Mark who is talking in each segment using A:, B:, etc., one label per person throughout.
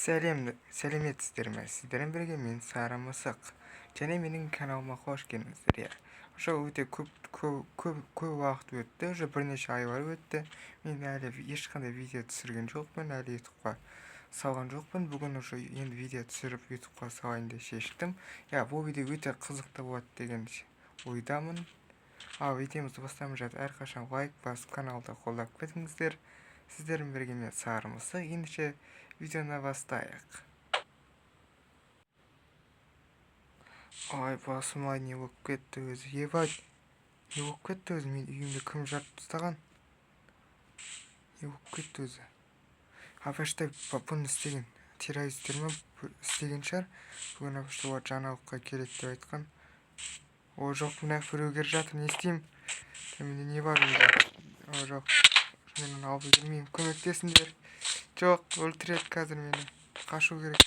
A: Сәлеметсіздер ме? Сіздермен бірге мен Сара Мысық. Және менің каналыма қош келдіңіздер. Уже өте көп уақыт өтті, уже бірнеше айлар өтті. Мен әлі ешқандай видео түсірген жоқпын, әлі ютубқа салған жоқпын. Бүгін уже енді видео түсіріп ютубқа салайын деп шештім. Бұл видео өте қызықты болады деген ойдамын. Ал видеомызды бастамай жатып әрқашан лайк басып каналды қолдап кетіңіздер. Сіздермен бірге мен Сара Мысық. Ендеше видеоны бастайық. Ай, басым-ай, не болып кетті өзі? Ебать, не болып кетті өзі? Мен үйімді кім жарып тастаған? Не болып кетті өзі? Апаштай бұны істеген террористер ма істеген шығар? Бүгін апаштай олар жаңалыққа келеді деп айтқан. О жоқ, мына біреу келе жатыр, не істеймін? Менде не бар өзі? О жоқ, мен алып жүрмеймін, көмектесіңдер. Жоқ, өлтіреді қазір мені. Қашу керек.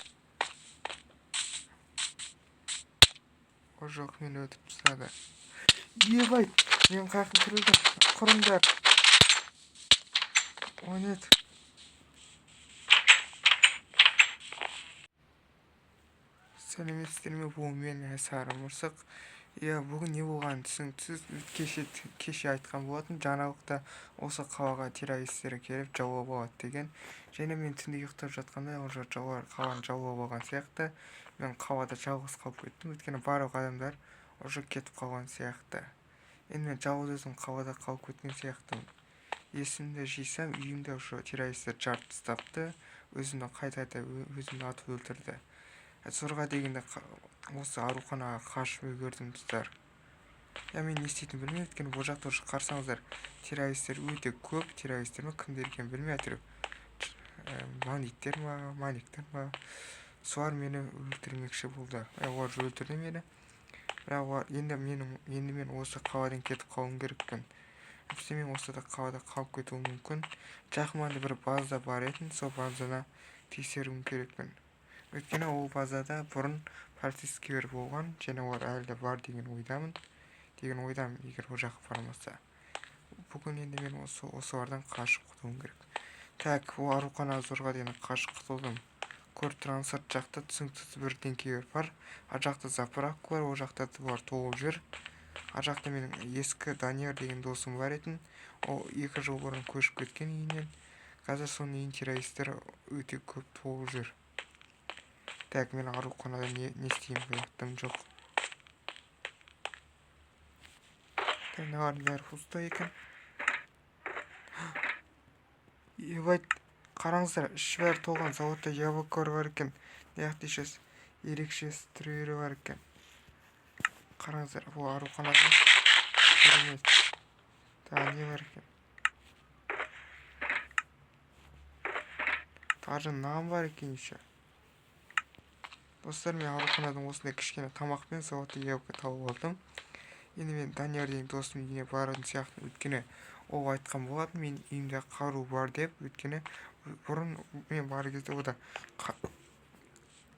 A: О жоқ, мені өтіп тастады. Ебай, мен қақым кірілдім. Құрыңдар. О нет. Сәлеметсіздер ме? Бұл мен Сара Мысық. Бүгін не болғанын түсініксіз. Кеше айтқан болатын, жаңалықта осы қалаға террористер келіп жаулап алады деген. Және мен түнде ұйықтап жатқанда уже қаланы жаулап алған сияқты. Мен қалада жалғыз қалып кеттім, өйткені барлық адамдар уже кетіп қалған сияқты. Енді мен жалғыз өзім қалада қалып кеткен сияқтымын. Есімді жисам, үйімде уже террористер жарып тастапты. Өзімді қайта өзімді атып өлтірді. Зорға дегенде осы ауруханаға қашып үлгердім достар. Мен не істейтінін білмеймін, өйткені бұл жақта уже қарсаңыздар террористер өте көп. Террористер ме кімдер екенін білмей әйтеуір маниктер ма солар мені өлтірмекші болды. Олар өлтірді мені. Бірақ енді мен осы қаладан кетіп қалуым керекпін. Мен осы қалада қалып кетуім мүмкін. Жақын маңда бір база бар еді, сол базаны тексеруім керекпін. Өйткені ол базада бұрын полицейлер болған, және олар әлі бар деген ойдамын, егер ол жаққа бармаса. Бүгін енді мен осылардан қашып құтылуым керек. Так, ол аурухана зорға дейін қашып құтылдым. Көріп тұрған сырт жақта түсініксіз бір деңгейлер бар. Ар жақта заправка бар, ол жақта бұлар толып жүр. Ар жақта менің ескі Данияр деген досым бар еді. Ол 2 жыл бұрын көшіп кеткен үйінен. Қазір соның үйін террористер өте көп толып жүр. Так, мен ауруханада не істеймін, ұяттым жоқ. Мыналардың бәрі пусто екен. Ебать, қараңыздар, іші бәрі толған, заводта яблокалар бар екен. Яқтишес ерекше түрлері бар екен. Қараңыздар, бұл ауруханада керемет. Не бар екен? Даже нан бар екен еще. Достар, мен ауруханадан осындай кішкене тамақпен заводта яблоко тауып алдым. Енді мен Данияр деген досым үйіне баратын сияқты, өйткені ол айтқан болатын, мен үйімде қару бар деп, өйткені бұрын мен бар кезде ода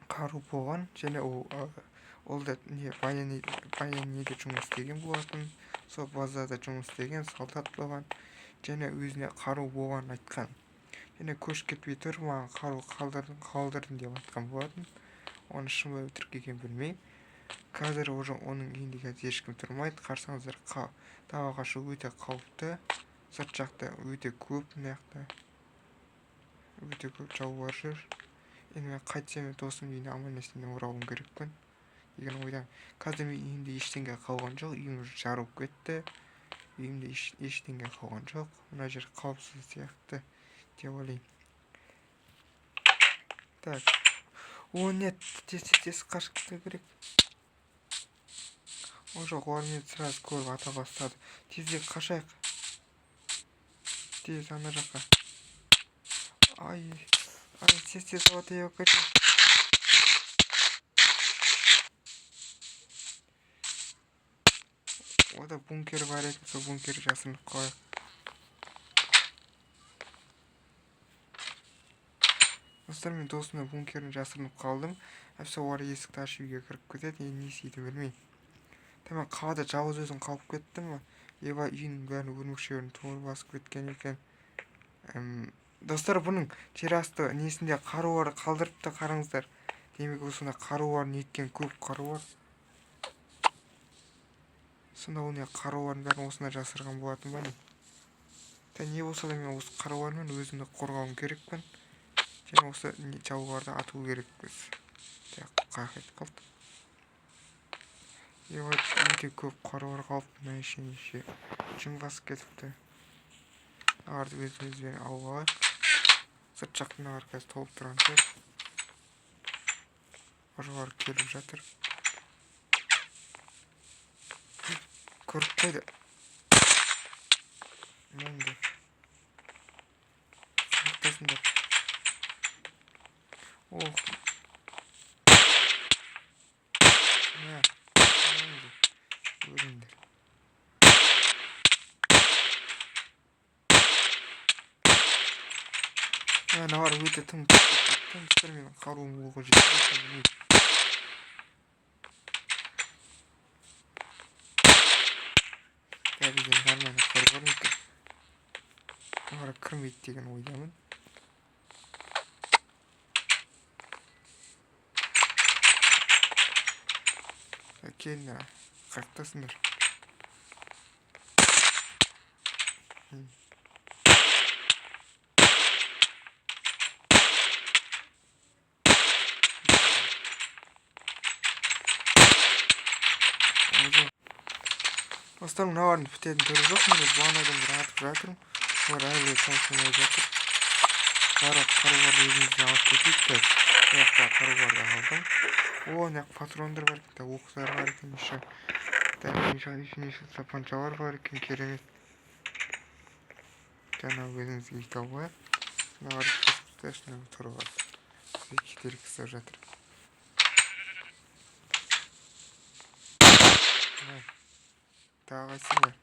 A: қару болған, және ол да военныйде жұмыс істеген болатын, сол базада жұмыс істеген солдат болған, және өзіне қару болған айтқан. Және көшіп кетпей тұр, маған қару қалдырдың деп айтқан болатын. Оны шын ба өтірік екенін білмеймін. Қазір уже оның үйінде қазір ешкім тұрмайды. Қарсаңыздар, далаға шығу өте қауіпті. Сырт жақта өте көп, мына өте көп жаулар жүр. Енді мен қайтсем досым үйіне аман есен оралуым керекпін деген ойдамын. Қазір мен үйімде ештеңе қалған жоқ, үйім жарылып кетті. Үйімде ештеңе қалған жоқ. Мына жер қауіпсіз сияқты деп ойлаймын. Так. О нет, тез қашып кету керек. О жоқ, олар мені сразу көріп ата бастады. Тезірек қашайық. Тез ана жаққа. Ай, тез заводта яблоко. Ода бункер бар еді, сол бункер жасырынып қалайық. Достар, мен досымның бункерін жасырынып қалдым. Әпсе олар есікті ашып үйге кіріп кетеді, енді не істейді білмеймін. Мен қалада жалғыз өзім қалып кеттім. Үйінің бәрін өрмекшілерін толы басып кеткен екен. Достар, бұның жер асты несінде қару бар, қалдырыпты, қараңыздар. Демек осында қару бар, неткен көп қару бар. Сонда ол не қару барын бәрін осында жасырған болатын ба не? Не болса да мен осы қарулармен өзімді қорғауым керекпін. Және осы жауларды ату керекпіз. Қақет қалды. Өте көп қарулар қалыпты. Мына неше жымғасып кетіпті. Арды өзімізбен алып алайық. Сырт жақтың арқасы толып тұрған сөз. Ұрғар келіп жатыр. Көріп қойды. Мәңді. Сақтасындар. Ох. Мәңді. Өліңдер. Навар өте тым күштер менің қаруым болғы жеткен. Дәбізден нормально қаруғар мүмкін. Навар кірмейді деген ойдамын. Келін қақтасындар. Достарым, навардың бітетін түрі жоқ. Мені бұған адамдар атып жатырмын. Олар әлі таусылмай жатыр. Бары қаруларды өзімізге алып кетейік. Ояқта қаруларды алдым. Мына патрондар бар екен, оқтар бар екен, еще тапаншалар бар екен, керемет. Жаңа өзімізге ит алып алайық. Наварды кесіп тұрып алып. Бізге кетелік істеп жатыр. Тағы қайсың бар?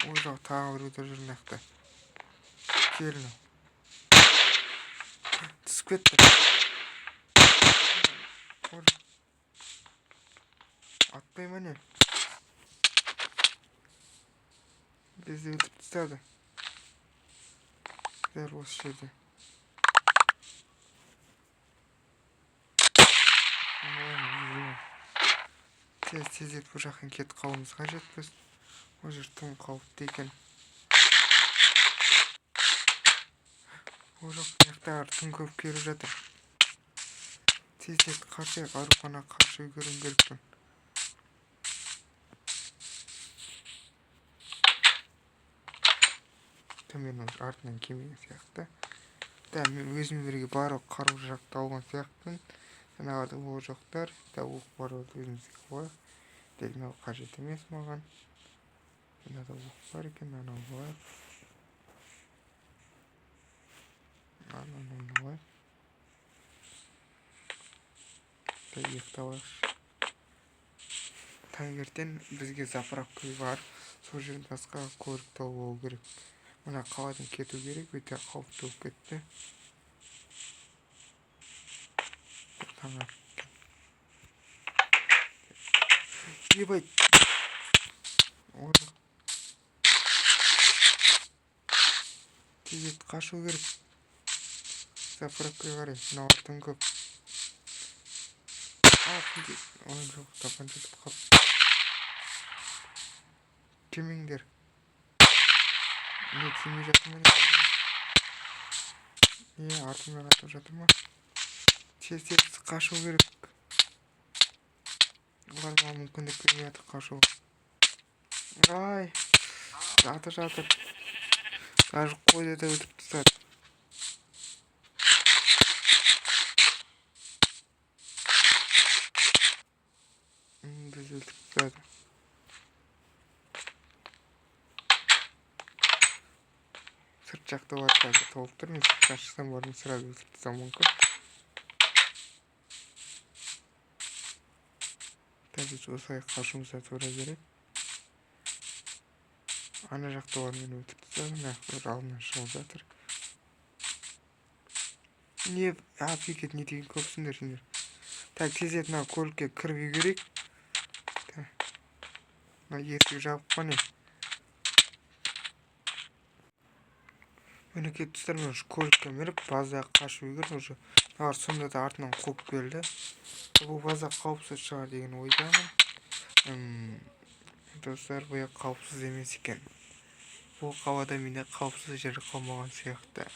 A: Ой жоқ, тағы біреулер жүр мынақта. Келін. Түсіп кетті. Атпай ма не? Бізді өлтіріп тастады. Дәл осы жерде. Тездетіп бұл жақын кетіп қалуымыз қажет біз. Ол жер тым қауіпті екен. Ол жоқ, мынақтағылар тым көп келіп жатыр. Тездетіп қашайық, аурухана қарсы үйгерім керекпін. Мен артынан келмеген сияқты. Мен өзімдерге барлық қару-жарақты алған сияқтымын. Жаңағыда ол жоқтар. Оқ бар өзімізге қойық. Дегенал қажет емес маған. Мынада оқ бар екен, анау қойық. Анау қойық. Екталайықшы. Таңертең бізге заправка бар. Сол жерден басқа көлік болу керек. Мына қаладан кету керек, өте қауіпті болып кетті. Таңа. Ебай. Орық. Тезет қашу керек. Заправка қарай, науыртын көп. Ой жоқ, тапан жетіп қалып. Кемеңдер. Не тимей жатыр ма? Артымда қатып жатыр ма? Тез қашу керек. Олар маған мүмкіндік бермей жатыр қашу. Ай, жатыр. Даже қойды да өтіп тастады. Біз өлтіріп тастады. Сырт жақта бар қазір толып тұр. Мен сыртқа шықсам бармын, сразу өлтіріп тастауым мүмкін. Біз осылай қашуымызға тура керек. Ана жақта бар мені өлтіріп тастады. Нақтылар алдынан шығып жатыр. Не апекет не деген көпсіңдер сендер. Тезет мына көлікке кіріп керек. Мына есік жабық па не? Мінекей достар, мен ушу көлікке мініп базаға қашып үлгердім уже. Тағар сонда да артынан қуып келді. Бұл база қауіпсіз шығар деген ойдамын. Достар, бұл қауіпсіз емес екен. Бұл қалада менде қауіпсіз жер қалмаған сияқты.